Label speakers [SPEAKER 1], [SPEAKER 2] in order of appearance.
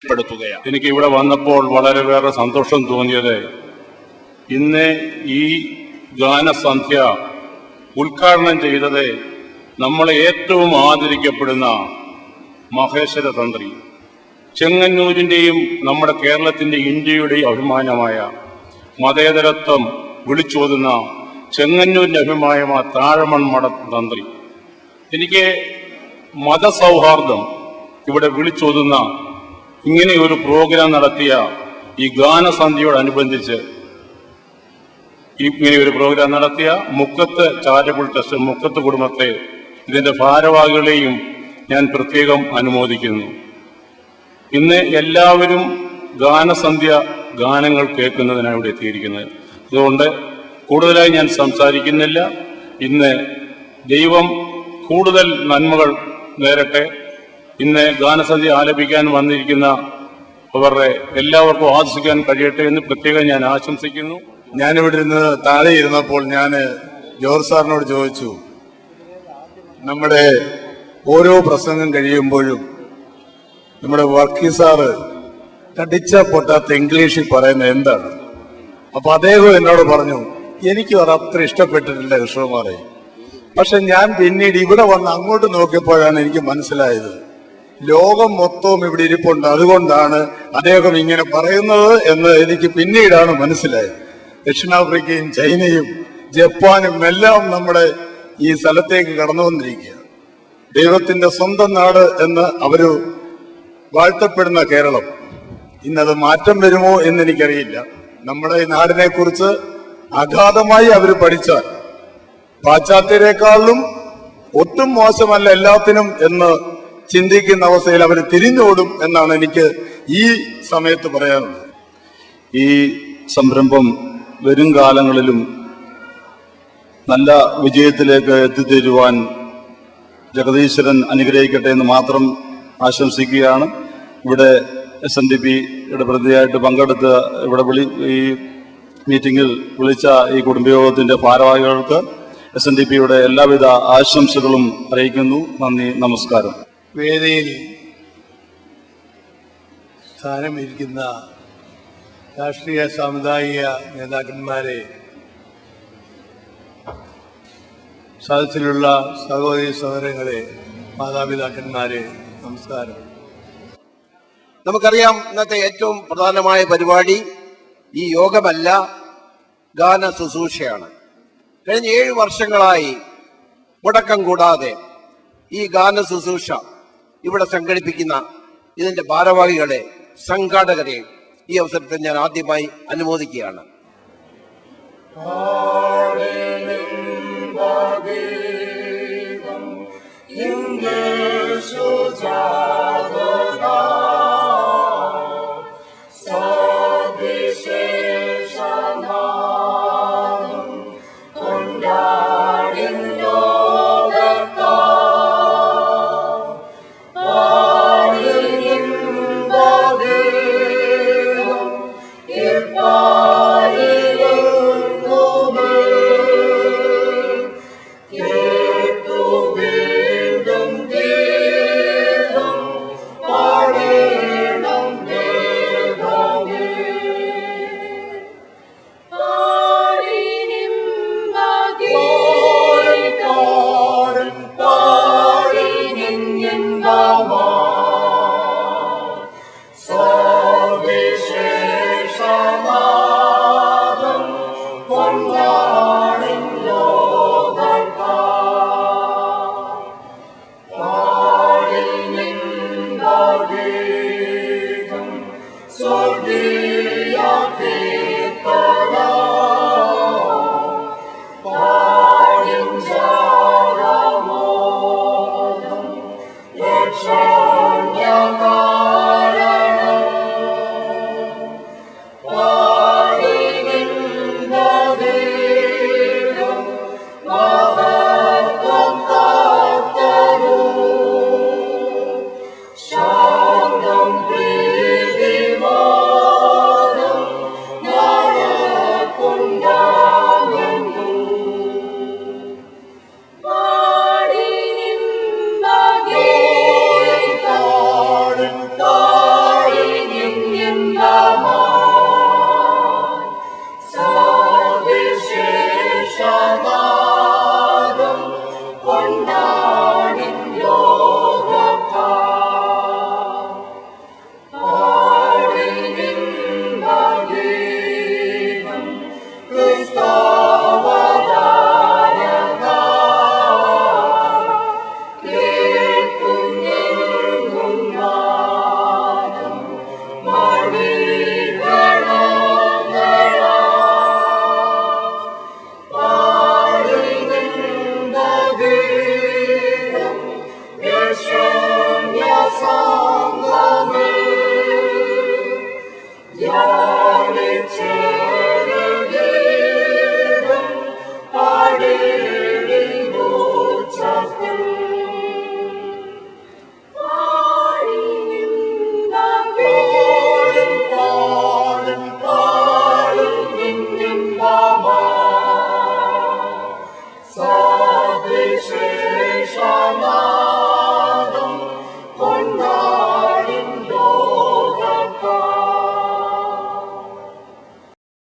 [SPEAKER 1] പ്പെടുത്തുകയാണ്. എനിക്ക് ഇവിടെ വന്നപ്പോൾ വളരെ സന്തോഷം തോന്നിയത് ഇന്ന് ഈ ഗാനസന്ധ്യ ഉദ്ഘാടനം ചെയ്തത് നമ്മളെ ഏറ്റവും ആദരിക്കപ്പെടുന്ന മഹേശ്വര തന്ത്രി, ചെങ്ങന്നൂരിൻ്റെയും നമ്മുടെ കേരളത്തിൻ്റെ ഇന്ത്യയുടെയും അഭിമാനമായ മതേതരത്വം വിളിച്ചോതുന്ന ചെങ്ങന്നൂരിൻ്റെ അഭിമാനമായ താഴമൺ മഠ തന്ത്രി. എനിക്ക് മതസൗഹാർദ്ദം ഇവിടെ വിളിച്ചോതുന്ന ഇങ്ങനെ ഒരു പ്രോഗ്രാം നടത്തിയ ഈ ഗാനസന്ധ്യയോടനുബന്ധിച്ച് ഇങ്ങനെ ഒരു പ്രോഗ്രാം നടത്തിയ മുക്കത്ത് ചാരിറ്റബിൾ ട്രസ്റ്റ്, മുക്കത്ത് കുടുംബത്തെ, ഇതിൻ്റെ ഭാരവാഹികളെയും ഞാൻ പ്രത്യേകം അനുമോദിക്കുന്നു. ഇന്ന് എല്ലാവരും ഗാനസന്ധ്യ ഗാനങ്ങൾ കേൾക്കുന്നതിനാണ് ഇവിടെ എത്തിയിരിക്കുന്നത്. അതുകൊണ്ട് കൂടുതലായി ഞാൻ സംസാരിക്കുന്നില്ല. ഇന്ന് ദൈവം കൂടുതൽ നന്മകൾ നേരട്ടെ. ഇന്ന് ഗാനസന്ധ്യ ആലപിക്കാൻ വന്നിരിക്കുന്ന അവരുടെ എല്ലാവർക്കും ആസ്വദിക്കാൻ കഴിയട്ടെ എന്ന് പ്രത്യേകം ഞാൻ ആശംസിക്കുന്നു.
[SPEAKER 2] ഞാനിവിടെ ഇരുന്ന് താഴെ ഇരുന്നപ്പോൾ ഞാൻ ജോർജ് സാറിനോട് ചോദിച്ചു, നമ്മുടെ ഓരോ പ്രസംഗം കഴിയുമ്പോഴും നമ്മുടെ വർക്കി സാറ് കടിച്ച പൊട്ടാത്ത ഇംഗ്ലീഷിൽ പറയുന്നത് എന്താണ്? അപ്പൊ അദ്ദേഹം എന്നോട് പറഞ്ഞു, എനിക്കും അത് അത്ര ഇഷ്ടപ്പെട്ടിട്ടില്ല കൃഷ്ണകുമാറെ. പക്ഷെ ഞാൻ പിന്നീട് ഇവിടെ വന്ന് അങ്ങോട്ട് നോക്കിയപ്പോഴാണ് എനിക്ക് മനസ്സിലായത്, ലോകം മൊത്തവും ഇവിടെ ഇരിപ്പുണ്ട്, അതുകൊണ്ടാണ് അദ്ദേഹം ഇങ്ങനെ പറയുന്നത് എന്ന് എനിക്ക് പിന്നീടാണ് മനസ്സിലായത്. ദക്ഷിണാഫ്രിക്കയും ചൈനയും ജപ്പാനും എല്ലാം നമ്മുടെ ഈ സ്ഥലത്തേക്ക് കടന്നു വന്നിരിക്കുകയാണ്. ദൈവത്തിന്റെ സ്വന്തം നാട് എന്ന് അവര് വാഴ്ത്തപ്പെടുന്ന കേരളം ഇന്നത് മാറ്റം വരുമോ എന്ന് എനിക്കറിയില്ല. നമ്മുടെ ഈ നാടിനെ കുറിച്ച് അഗാധമായി അവർ പഠിച്ചാൽ പാശ്ചാത്യരെക്കാളും ഒട്ടും മോശമല്ല എല്ലാത്തിനും എന്ന് ചിന്തിക്കുന്ന അവസ്ഥയിൽ അവർ തിരിഞ്ഞോടും എന്നാണ് എനിക്ക് ഈ സമയത്ത് പറയാനുള്ളത്.
[SPEAKER 3] ഈ സംരംഭം വരും കാലങ്ങളിലും നല്ല വിജയത്തിലേക്ക് എത്തിത്തീരുവാൻ ജഗദീശ്വരൻ അനുഗ്രഹിക്കട്ടെ എന്ന് മാത്രം ആശംസിക്കുകയാണ്. ഇവിടെ SNDPയുടെ പ്രതിയായിട്ട് പങ്കെടുത്ത് ഇവിടെ ഈ മീറ്റിംഗിൽ വിളിച്ച ഈ കുടുംബയോഗത്തിന്റെ ഭാരവാഹികൾക്ക് SNDPയുടെ എല്ലാവിധ ആശംസകളും അറിയിക്കുന്നു. നന്ദി, നമസ്കാരം.
[SPEAKER 2] വേദിയിൽ സ്ഥാനമിരിക്കുന്ന രാഷ്ട്രീയ സാമുദായിക നേതാക്കന്മാരെ, സദസ്സിലുള്ള സഹോദരി സഹോദരങ്ങളെ, മാതാപിതാക്കന്മാരെ, നമസ്കാരം.
[SPEAKER 4] നമുക്കറിയാം, ഇന്നത്തെ ഏറ്റവും പ്രധാനമായ പരിപാടി ഈ യോഗമല്ല, ഗാന ശുശ്രൂഷയാണ്. കഴിഞ്ഞ 7 വർഷങ്ങളായി മുടക്കം കൂടാതെ ഈ ഗാന ശുശ്രൂഷ ഇവിടെ സംഘടിപ്പിക്കുന്ന ഇതിന്റെ ഭാരവാഹികളെ, സംഘാടകരെ ഈ അവസരത്തിൽ ഞാൻ ആദ്യമായി അനുമോദിക്കുകയാണ്.
[SPEAKER 5] Sorry.